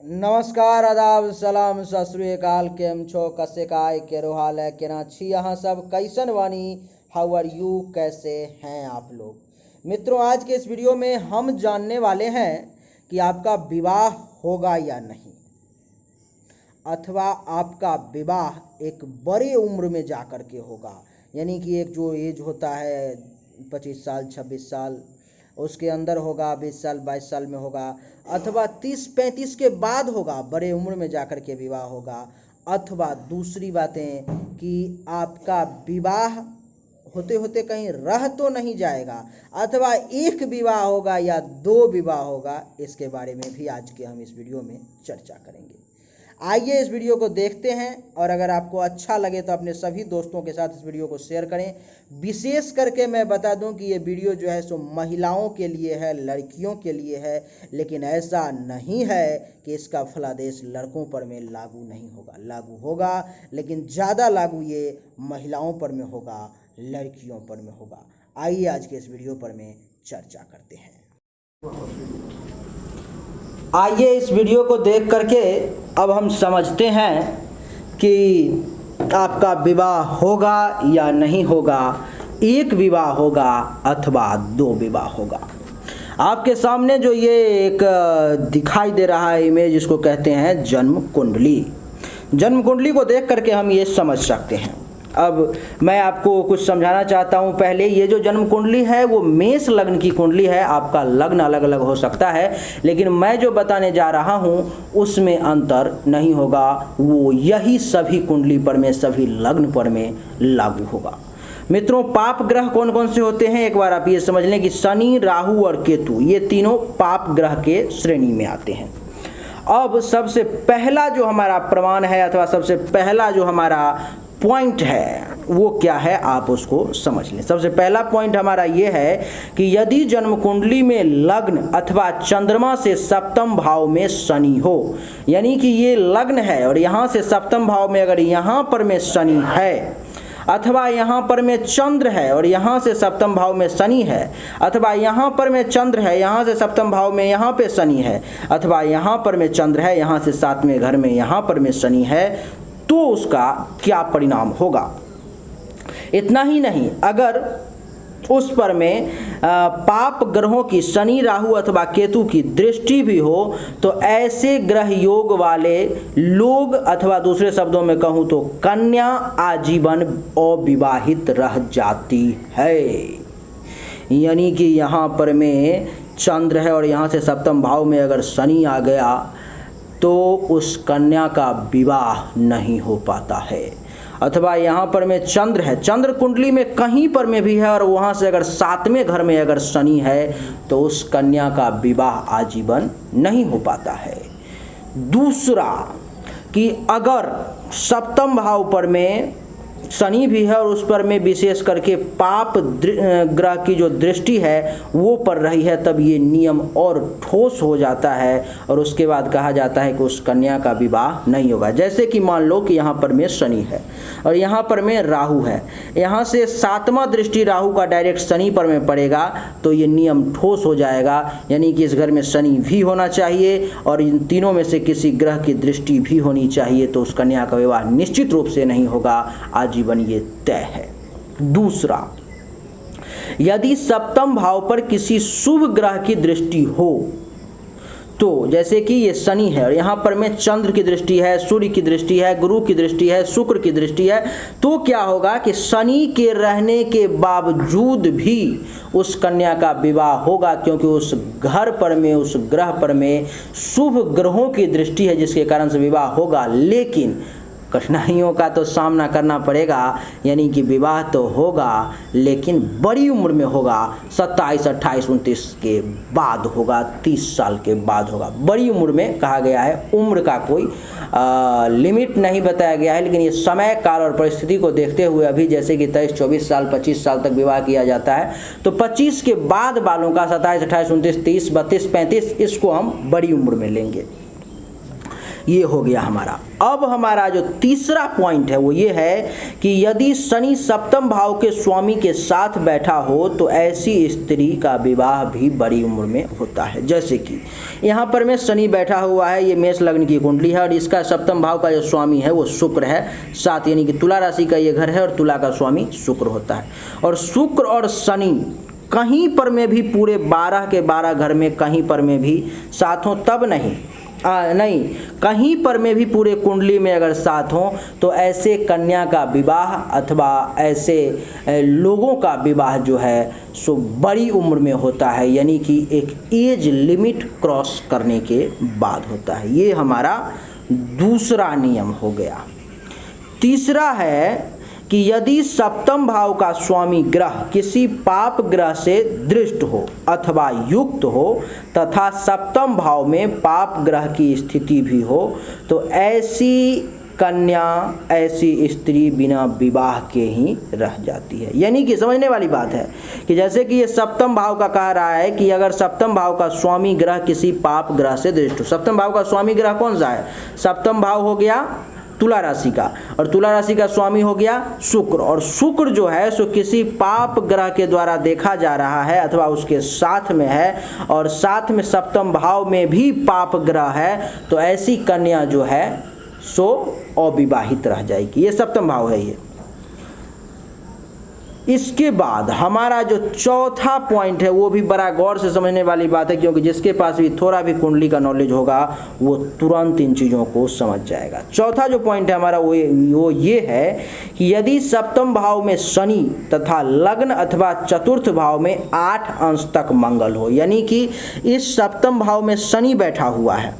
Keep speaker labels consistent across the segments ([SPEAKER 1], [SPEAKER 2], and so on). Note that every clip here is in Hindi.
[SPEAKER 1] नमस्कार, आदाब, सलाम, सत श्री अकाल। केम छो, कसे काय, केरो हाल है, केना छी यहाँ सब, कैसन वानी, हाउ आर यू, कैसे हैं आप लोग। मित्रों, आज के इस वीडियो में हम जानने वाले हैं कि आपका विवाह होगा या नहीं, अथवा आपका विवाह एक बड़े उम्र में जा कर के होगा। यानी कि एक जो एज होता है 25 साल 26 साल उसके अंदर होगा, 20 साल 22 साल में होगा, अथवा 30-35 के बाद होगा, बड़े उम्र में जाकर के विवाह होगा। अथवा दूसरी बातें कि आपका विवाह होते होते कहीं रह तो नहीं जाएगा, अथवा एक विवाह होगा या दो विवाह होगा। इसके बारे में भी आज के हम इस वीडियो में चर्चा करेंगे। आइए इस वीडियो को देखते हैं, और अगर आपको अच्छा लगे तो अपने सभी दोस्तों के साथ इस वीडियो को शेयर करें। विशेष करके मैं बता दूं कि ये वीडियो जो है सो महिलाओं के लिए है, लड़कियों के लिए है, लेकिन ऐसा नहीं है कि इसका फलादेश लड़कों पर में लागू नहीं होगा। लागू होगा, लेकिन ज़्यादा लागू ये महिलाओं पर में होगा, लड़कियों पर में होगा। आइए आज के इस वीडियो पर में चर्चा करते हैं। आइए इस वीडियो को देख करके अब हम समझते हैं कि आपका विवाह होगा या नहीं होगा, एक विवाह होगा अथवा दो विवाह होगा। आपके सामने जो ये एक दिखाई दे रहा है इमेज, इसको कहते हैं जन्म कुंडली। जन्म कुंडली को देख करके हम ये समझ सकते हैं। अब मैं आपको कुछ समझाना चाहता हूँ। पहले ये जो जन्म कुंडली है वो मेष लग्न की कुंडली है। आपका लग्न अलग अलग हो सकता है, लेकिन मैं जो बताने जा रहा हूँ उसमें अंतर नहीं होगा। वो यही सभी कुंडली पर में, सभी लग्न पर में लागू होगा। मित्रों, पाप ग्रह कौन कौन से होते हैं एक बार आप ये समझ लें कि शनि, राहु और केतु, ये तीनों पाप ग्रह के श्रेणी में आते हैं। अब सबसे पहला जो हमारा प्रमाण है, अथवा सबसे पहला जो हमारा पॉइंट है वो क्या है, आप उसको समझ लें। सबसे पहला पॉइंट हमारा ये है कि यदि जन्म कुंडली में लग्न अथवा चंद्रमा से सप्तम भाव में शनि हो, यानी कि ये लग्न है और यहाँ से सप्तम भाव में अगर यहाँ पर में शनि है, अथवा यहाँ पर में चंद्र है और यहाँ से सप्तम भाव में शनि है, अथवा यहाँ पर में चंद्र है, यहाँ से सप्तम भाव में यहाँ पे शनि है, अथवा यहाँ पर में चंद्र है, यहाँ से सातवें घर में यहाँ पर में शनि है, तो उसका क्या परिणाम होगा। इतना ही नहीं, अगर उस पर में पाप ग्रहों की शनि, राहु अथवा केतु की दृष्टि भी हो, तो ऐसे ग्रह योग वाले लोग, अथवा दूसरे शब्दों में कहूँ तो कन्या आजीवन अविवाहित रह जाती है। यानी कि यहाँ पर में चंद्र है और यहाँ से सप्तम भाव में अगर शनि आ गया तो उस कन्या का विवाह नहीं हो पाता है। अथवा यहाँ पर में चंद्र है, चंद्र कुंडली में कहीं पर में भी है और वहाँ से अगर सातवें घर में अगर शनि है तो उस कन्या का विवाह आजीवन नहीं हो पाता है। दूसरा कि अगर सप्तम भाव पर में शनि भी है और उस पर में विशेष करके पाप ग्रह की जो दृष्टि है वो पड़ रही है, तब ये नियम और ठोस हो जाता है और उसके बाद कहा जाता है कि उस कन्या का विवाह नहीं होगा। जैसे कि मान लो कि यहाँ पर में शनि है और यहाँ पर में राहु है, यहाँ से सातवां दृष्टि राहु का डायरेक्ट शनि पर में पड़ेगा, तो ये नियम ठोस हो जाएगा। यानी कि इस घर में शनि भी होना चाहिए और इन तीनों में से किसी ग्रह की दृष्टि भी होनी चाहिए, तो उस कन्या का विवाह निश्चित रूप से नहीं होगा, जीवन ये तय है। दूसरा, यदि सप्तम भाव पर किसी शुभ ग्रह की दृष्टि हो, तो जैसे कि ये शनि है और यहाँ पर में चंद्र की दृष्टि है, सूर्य की दृष्टि है, गुरु की दृष्टि है, शुक्र की दृष्टि है, तो क्या होगा कि शनि के रहने के बावजूद भी उस कन्या का विवाह होगा, क्योंकि उस घर पर में, उस ग्रह पर में शुभ ग्रहों की दृष्टि है, जिसके कारण से विवाह होगा। लेकिन कठिनाइयों का तो सामना करना पड़ेगा। यानी कि विवाह तो होगा लेकिन बड़ी उम्र में होगा, 27, 28, 29 के बाद होगा, 30 साल के बाद होगा। बड़ी उम्र में कहा गया है, उम्र का कोई लिमिट नहीं बताया गया है, लेकिन ये समय काल और परिस्थिति को देखते हुए अभी जैसे कि 23, 24 साल, 25 साल तक विवाह किया जाता है, तो 25 के बाद वालों का 27, 28, 29, 30, 32, 35, इसको हम बड़ी उम्र में लेंगे। ये हो गया हमारा। अब हमारा जो तीसरा पॉइंट है वो ये है कि यदि शनि सप्तम भाव के स्वामी के साथ बैठा हो तो ऐसी स्त्री का विवाह भी बड़ी उम्र में होता है। जैसे कि यहाँ पर में शनि बैठा हुआ है, ये मेष लग्न की कुंडली है और इसका सप्तम भाव का जो स्वामी है वो शुक्र है, साथ यानी कि तुला राशि का ये घर है और तुला का स्वामी शुक्र होता है। और शुक्र और शनि कहीं पर में भी पूरे 12 के 12 घर में कहीं पर में भी साथ हों तब नहीं, कहीं पर में भी पूरे कुंडली में अगर साथ हों तो ऐसे कन्या का विवाह अथवा ऐसे लोगों का विवाह जो है सो बड़ी उम्र में होता है, यानी कि एक एज लिमिट क्रॉस करने के बाद होता है। ये हमारा दूसरा नियम हो गया। तीसरा है कि यदि सप्तम भाव का स्वामी ग्रह किसी पाप ग्रह से दृष्ट हो अथवा युक्त हो तथा सप्तम भाव में पाप ग्रह की स्थिति भी हो तो ऐसी कन्या, ऐसी स्त्री बिना विवाह के ही रह जाती है। यानी कि समझने वाली बात है कि जैसे कि ये सप्तम भाव का कह रहा है कि अगर सप्तम भाव का स्वामी ग्रह किसी पाप ग्रह से दृष्ट हो, सप्तम भाव का स्वामी ग्रह कौन सा है? सप्तम भाव हो गया तुला राशि का और तुला राशि का स्वामी हो गया शुक्र, और शुक्र जो है सो किसी पाप ग्रह के द्वारा देखा जा रहा है अथवा उसके साथ में है और साथ में सप्तम भाव में भी पाप ग्रह है, तो ऐसी कन्या जो है सो अविवाहित रह जाएगी। ये सप्तम भाव है ये। इसके बाद हमारा जो चौथा पॉइंट है वो भी बड़ा गौर से समझने वाली बात है, क्योंकि जिसके पास भी थोड़ा भी कुंडली का नॉलेज होगा वो तुरंत इन चीज़ों को समझ जाएगा। चौथा जो पॉइंट है हमारा वो ये है कि यदि सप्तम भाव में शनि तथा लग्न अथवा चतुर्थ भाव में 8 अंश तक मंगल हो, यानी कि इस सप्तम भाव में शनि बैठा हुआ है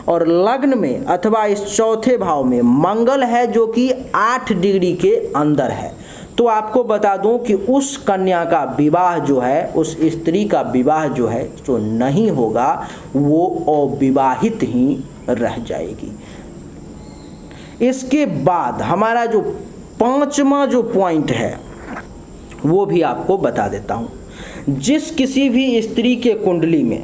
[SPEAKER 1] और लग्न में अथवा इस चौथे भाव में मंगल है जो कि 8 डिग्री के अंदर है, तो आपको बता दूं कि उस कन्या का विवाह जो है, उस स्त्री का विवाह जो है तो नहीं होगा, वो अविवाहित ही रह जाएगी। इसके बाद हमारा जो पांचवा जो पॉइंट है वो भी आपको बता देता हूं। जिस किसी भी स्त्री के कुंडली में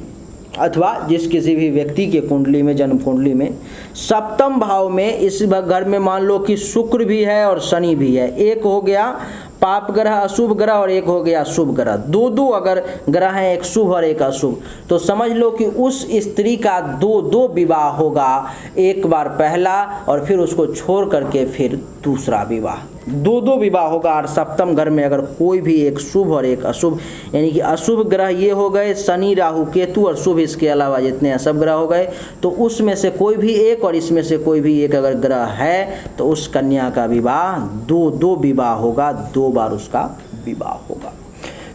[SPEAKER 1] अथवा जिस किसी भी व्यक्ति के कुंडली में, जन्म कुंडली में सप्तम भाव में इस घर में मान लो कि शुक्र भी है और शनि भी है, एक हो गया पाप ग्रह अशुभ ग्रह और एक हो गया शुभ ग्रह, दो अगर ग्रह हैं, एक शुभ और एक अशुभ, तो समझ लो कि उस स्त्री का दो विवाह होगा, एक बार पहला और फिर उसको छोड़ करके फिर दूसरा विवाह, दो विवाह होगा। और सप्तम घर में अगर कोई भी एक शुभ और एक अशुभ, यानी कि अशुभ ग्रह ये हो गए शनि राहु केतु और शुभ इसके अलावा जितने अशुभ ग्रह हो गए, तो उसमें से कोई भी एक और इसमें से कोई भी एक अगर ग्रह है तो उस कन्या का विवाह दो विवाह होगा, 2 बार उसका विवाह होगा।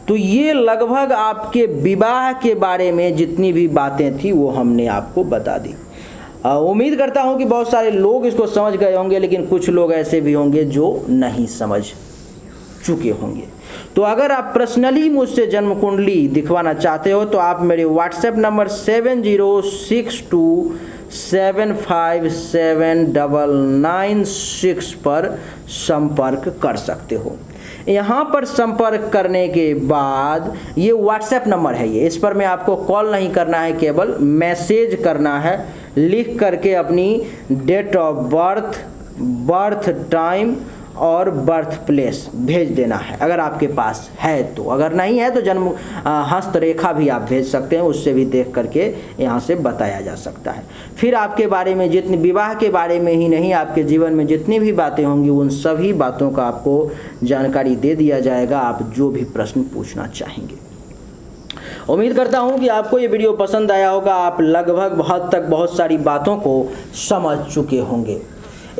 [SPEAKER 1] तो ये लगभग आपके विवाह के बारे में जितनी भी बातें थी वो हमने आपको बता दी। उम्मीद करता हूं कि बहुत सारे लोग इसको समझ गए होंगे, लेकिन कुछ लोग ऐसे भी होंगे जो नहीं समझ चुके होंगे। तो अगर आप पर्सनली मुझसे जन्म कुंडली दिखवाना चाहते हो तो आप मेरे व्हाट्सएप नंबर 7062757996 पर संपर्क कर सकते हो। यहाँ पर संपर्क करने के बाद ये व्हाट्सएप नंबर है, ये इस पर मैं आपको कॉल नहीं करना है, केवल मैसेज करना है, लिख करके अपनी date of birth, birth time और बर्थ प्लेस भेज देना है अगर आपके पास है तो। अगर नहीं है तो जन्म हस्तरेखा भी आप भेज सकते हैं, उससे भी देख करके यहाँ से बताया जा सकता है। फिर आपके बारे में जितनी, विवाह के बारे में ही नहीं, आपके जीवन में जितनी भी बातें होंगी उन सभी बातों का आपको जानकारी दे दिया जाएगा, आप जो भी प्रश्न पूछना चाहेंगे। उम्मीद करता हूँ कि आपको ये वीडियो पसंद आया होगा, आप लगभग हद तक बहुत सारी बातों को समझ चुके होंगे।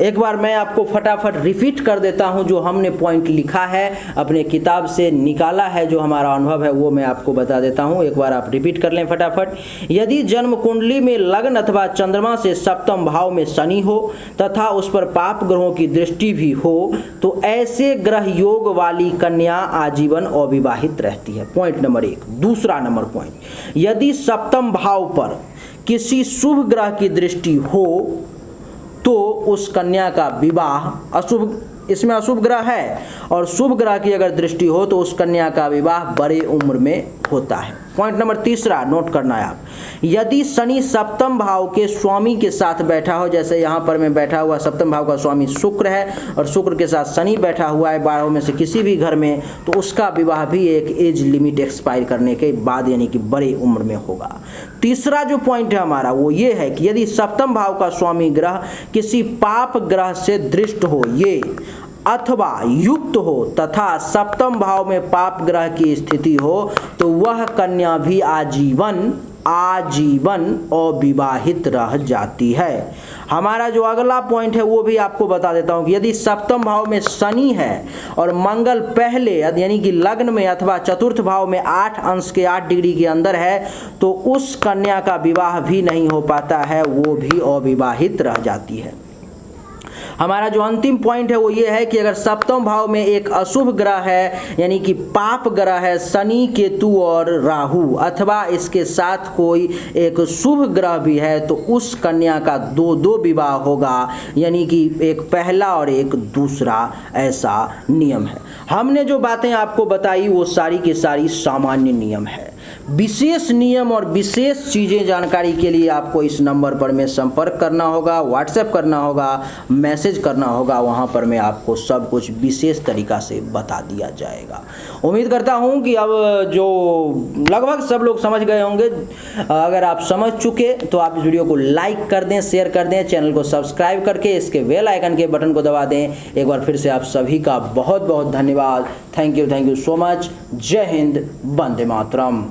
[SPEAKER 1] एक बार मैं आपको फटाफट रिपीट कर देता हूं, जो हमने पॉइंट लिखा है अपने किताब से निकाला है, जो हमारा अनुभव है वो मैं आपको बता देता हूं, एक बार आप रिपीट कर लें फटाफट। यदि जन्म कुंडली में लग्न अथवा चंद्रमा से सप्तम भाव में शनि हो तथा उस पर पाप ग्रहों की दृष्टि भी हो तो ऐसे ग्रह योग वाली कन्या आजीवन अविवाहित रहती है। Point number 1। दूसरा नंबर पॉइंट, यदि सप्तम भाव पर किसी शुभ ग्रह की दृष्टि हो तो उस कन्या का विवाह, अशुभ, इसमें अशुभ ग्रह है और शुभ ग्रह की अगर दृष्टि हो तो उस कन्या का विवाह बड़े उम्र में होता है। पॉइंट नंबर तीसरा नोट करना है आप, यदि शनि सप्तम भाव के स्वामी के साथ बैठा हो, जैसे यहाँ पर मैं बैठा हुआ, सप्तम भाव का स्वामी शुक्र है और शुक्र के साथ शनि बैठा हुआ है 12 में से किसी भी घर में, तो उसका विवाह भी एक एज लिमिट एक्सपायर करने के बाद यानी कि बड़ी उम्र में होगा। तीसरा जो पॉइंट है हमारा वो ये है कि यदि सप्तम भाव का स्वामी ग्रह किसी पाप ग्रह से दृष्ट हो ये अथवा युक्त हो तथा सप्तम भाव में पाप ग्रह की स्थिति हो तो वह कन्या भी आजीवन अविवाहित रह जाती है। हमारा जो अगला पॉइंट है वो भी आपको बता देता हूं कि यदि सप्तम भाव में शनि है और मंगल पहले यानी कि लग्न में अथवा चतुर्थ भाव में 8 अंश के 8 डिग्री के अंदर है तो उस कन्या का विवाह भी नहीं हो पाता है, वो भी अविवाहित रह जाती है। हमारा जो अंतिम पॉइंट है वो ये है कि अगर सप्तम भाव में एक अशुभ ग्रह है यानी कि पाप ग्रह है, शनि केतु और राहु, अथवा इसके साथ कोई एक शुभ ग्रह भी है तो उस कन्या का दो विवाह होगा, यानी कि एक पहला और एक दूसरा, ऐसा नियम है। हमने जो बातें आपको बताई वो सारी की सारी सामान्य नियम है। विशेष नियम और विशेष चीज़ें जानकारी के लिए आपको इस नंबर पर में संपर्क करना होगा, व्हाट्सएप करना होगा, मैसेज करना होगा, वहाँ पर मैं आपको सब कुछ विशेष तरीक़ा से बता दिया जाएगा। उम्मीद करता हूँ कि अब जो लगभग सब लोग समझ गए होंगे। अगर आप समझ चुके तो आप इस वीडियो को लाइक कर दें, शेयर कर दें, चैनल को सब्सक्राइब करके इसके बेल आइकन के बटन को दबा दें। एक बार फिर से आप सभी का बहुत बहुत धन्यवाद। Thank you so much. जय हिंद, वंदे मातरम।